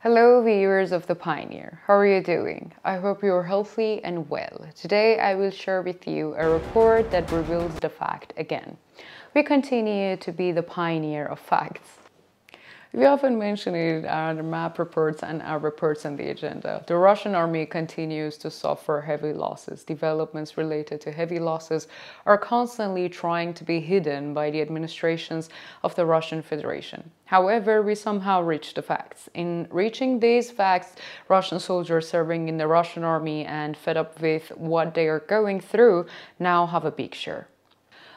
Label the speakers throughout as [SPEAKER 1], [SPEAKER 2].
[SPEAKER 1] Hello viewers of The Pioneer, how are you doing? I hope you're healthy and well. Today I will share with you a report that reveals the fact again. We continue to be the pioneer of facts. We often mention it in our map reports and our reports on the agenda. The Russian army continues to suffer heavy losses. Developments related to heavy losses are constantly trying to be hidden by the administrations of the Russian Federation. However, we somehow reach the facts. In reaching these facts, Russian soldiers serving in the Russian army and fed up with what they are going through now have a big share.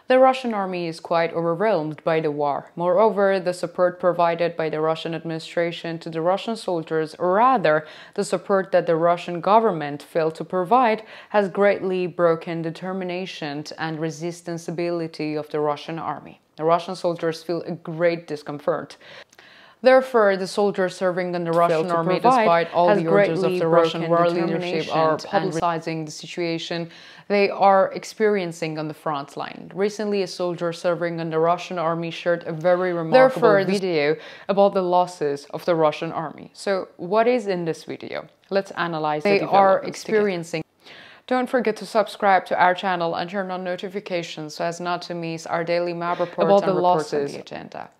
[SPEAKER 1] The Russian army is quite overwhelmed by the war. Moreover, the support provided by the Russian administration to the Russian soldiers, or rather, the support that the Russian government failed to provide, has greatly broken determination and resistance ability of the Russian army. The Russian soldiers feel a great discomfort. Therefore, the soldiers serving in the Russian army, despite all the orders of the Russian war leadership, are publicizing the situation they are experiencing on the front line. Recently, a soldier serving in the Russian army shared a very remarkable video about the losses of the Russian army. So, what is in this video? Let's analyze the developments they are experiencing. Don't forget to subscribe to our channel and turn on notifications so as not to miss our daily map reports about the losses on the agenda.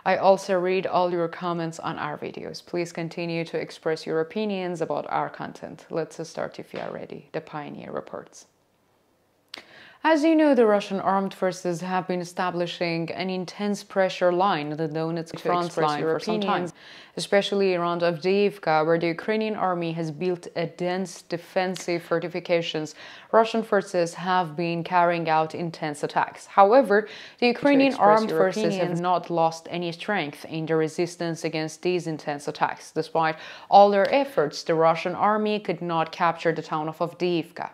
[SPEAKER 1] I also read all your comments on our videos. Please continue to express your opinions about our content. Let's start if you are ready. The Pioneer Reports. As you know, the Russian armed forces have been establishing an intense pressure line, the Donetsk front line, for some time, especially around Avdiivka, where the Ukrainian army has built a dense defensive fortifications. Russian forces have been carrying out intense attacks. However, the Ukrainian armed forces have not lost any strength in the resistance against these intense attacks. Despite all their efforts, the Russian army could not capture the town of Avdiivka.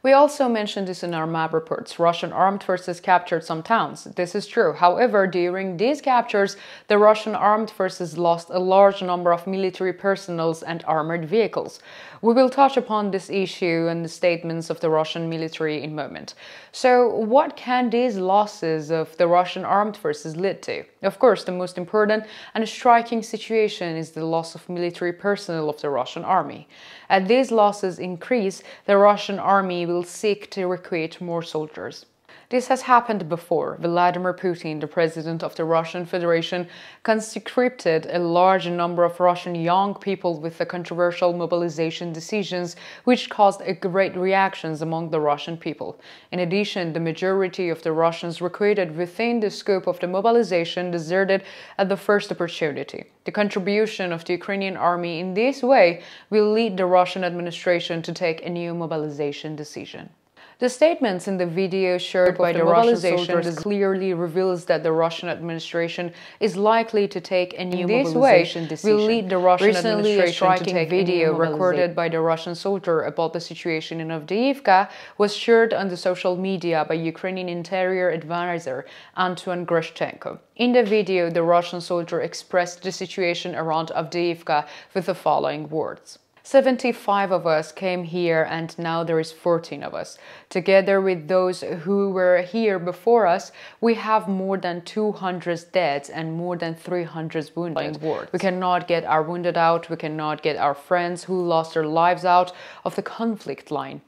[SPEAKER 1] We also mentioned this in our map reports. Russian armed forces captured some towns. This is true. However, during these captures, the Russian armed forces lost a large number of military personnel and armored vehicles. We will touch upon this issue and the statements of the Russian military in a moment. So, what can these losses of the Russian armed forces lead to? Of course, the most important and striking situation is the loss of military personnel of the Russian army. As these losses increase, the Russian army will seek to recruit more soldiers. This has happened before. Vladimir Putin, the president of the Russian Federation, conscripted a large number of Russian young people with the controversial mobilization decisions, which caused a great reactions among the Russian people. In addition, the majority of the Russians recruited within the scope of the mobilization deserted at the first opportunity. The contribution of the Ukrainian army in this way will lead the Russian administration to take a new mobilization decision. The statements in the video shared by the Russian soldiers clearly reveals that the Russian administration is likely to take a new mobilization decision. Will lead the Russian administration to take a video recorded by the Russian soldier about the situation in Avdiivka was shared on the social media by Ukrainian Interior Advisor Anton Grishchenko. In the video, the Russian soldier expressed the situation around Avdiivka with the following words. 75 of us came here and now there is 14 of us. Together with those who were here before us, we have more than 200 dead and more than 300 wounded. We cannot get our wounded out, we cannot get our friends who lost their lives out of the conflict line.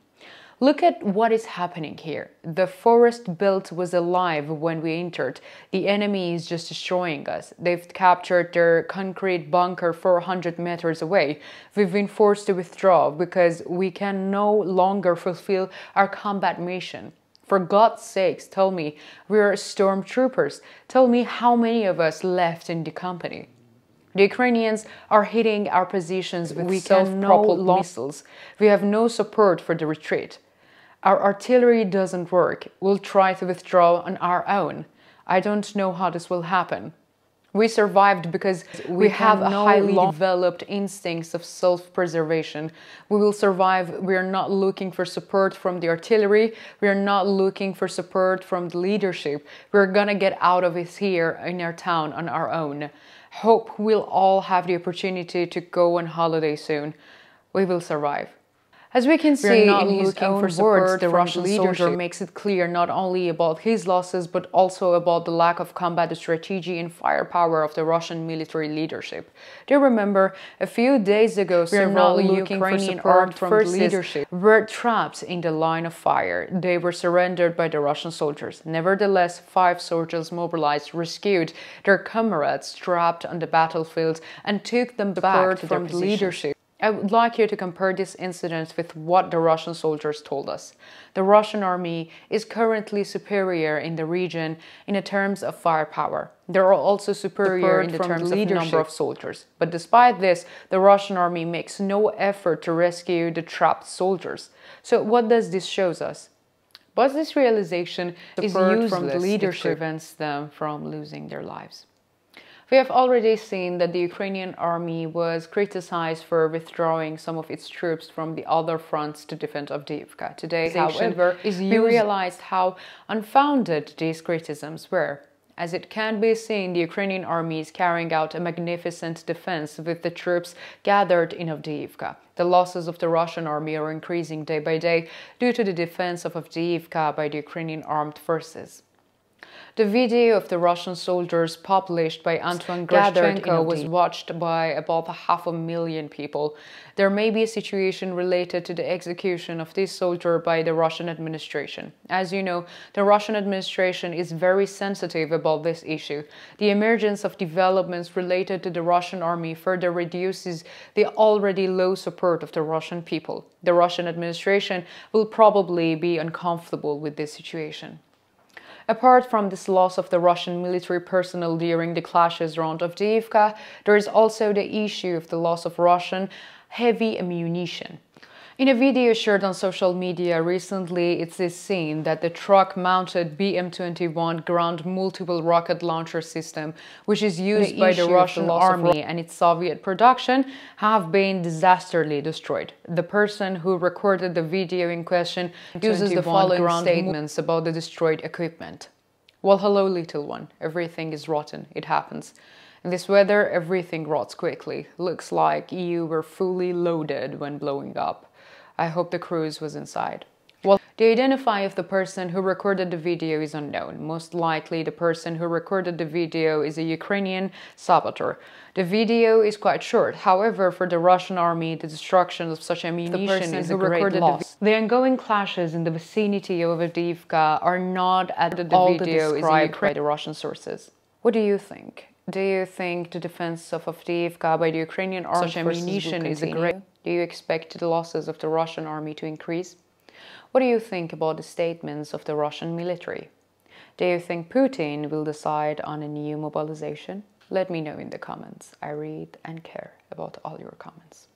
[SPEAKER 1] Look at what is happening here. The forest belt was alive when we entered. The enemy is just destroying us. They've captured their concrete bunker 400 meters away. We've been forced to withdraw because we can no longer fulfill our combat mission. For God's sakes, tell me, we are stormtroopers. Tell me how many of us left in the company. The Ukrainians are hitting our positions with self-propelled missiles. We have no support for the retreat. Our artillery doesn't work. We'll try to withdraw on our own. I don't know how this will happen. We survived because we have a highly developed instincts of self-preservation. We will survive. We are not looking for support from the artillery. We are not looking for support from the leadership. We're gonna get out of it here in our town on our own. Hope we'll all have the opportunity to go on holiday soon. We will survive. As we can see
[SPEAKER 2] not
[SPEAKER 1] in his
[SPEAKER 2] looking
[SPEAKER 1] own
[SPEAKER 2] for
[SPEAKER 1] words,
[SPEAKER 2] support
[SPEAKER 1] the
[SPEAKER 2] from
[SPEAKER 1] Russian soldier
[SPEAKER 2] leadership.
[SPEAKER 1] makes it clear not only about his losses, but also about the lack of combat strategy and firepower of the Russian military leadership. Do you remember a few days ago, several Ukrainian armed forces were trapped in the line of fire. They were surrendered by the Russian soldiers. Nevertheless, 5 soldiers mobilized rescued their comrades trapped on the battlefield and took them back to their positions. I would like you to compare this incident with what the Russian soldiers told us. The Russian army is currently superior in the region in terms of firepower. They are also superior in the terms of number of soldiers. But despite this, the Russian army makes no effort to rescue the trapped soldiers. So what does this show us? But this realization is useless from the leadership. It prevents them from losing their lives. We have already seen that the Ukrainian army was criticized for withdrawing some of its troops from the other fronts to defend Avdiivka. Today, however, we realized how unfounded these criticisms were. As it can be seen, the Ukrainian army is carrying out a magnificent defense with the troops gathered in Avdiivka. The losses of the Russian army are increasing day by day due to the defense of Avdiivka by the Ukrainian armed forces. The video of the Russian soldiers published by Antoine Grashchenko was watched by about 500,000 people. There may be a situation related to the execution of this soldier by the Russian administration. As you know, the Russian administration is very sensitive about this issue. The emergence of developments related to the Russian army further reduces the already low support of the Russian people. The Russian administration will probably be uncomfortable with this situation. Apart from this loss of the Russian military personnel during the clashes around Avdiivka, there is also the issue of the loss of Russian heavy ammunition. In a video shared on social media recently, it is seen that the truck-mounted BM-21 ground multiple rocket launcher system, which is used by the Russian army and its Soviet production, have been disastrously destroyed. The person who recorded the video in question uses the following statements about the destroyed equipment. Well, hello, little one. Everything is rotten. It happens. In this weather, everything rots quickly. Looks like you were fully loaded when blowing up. I hope the cruise was inside. Well, the identity of the person who recorded the video is unknown. Most likely, the person who recorded the video is a Ukrainian saboteur. The video is quite short. However, for the Russian army, the destruction of such ammunition is a great loss. The ongoing clashes in the vicinity of Avdiivka are not at the video described by the Russian sources. What do you think? Do you think the defense of Avdiivka by the Ukrainian armed ammunition is a great? Do you expect the losses of the Russian army to increase? What do you think about the statements of the Russian military? Do you think Putin will decide on a new mobilization? Let me know in the comments. I read and care about all your comments.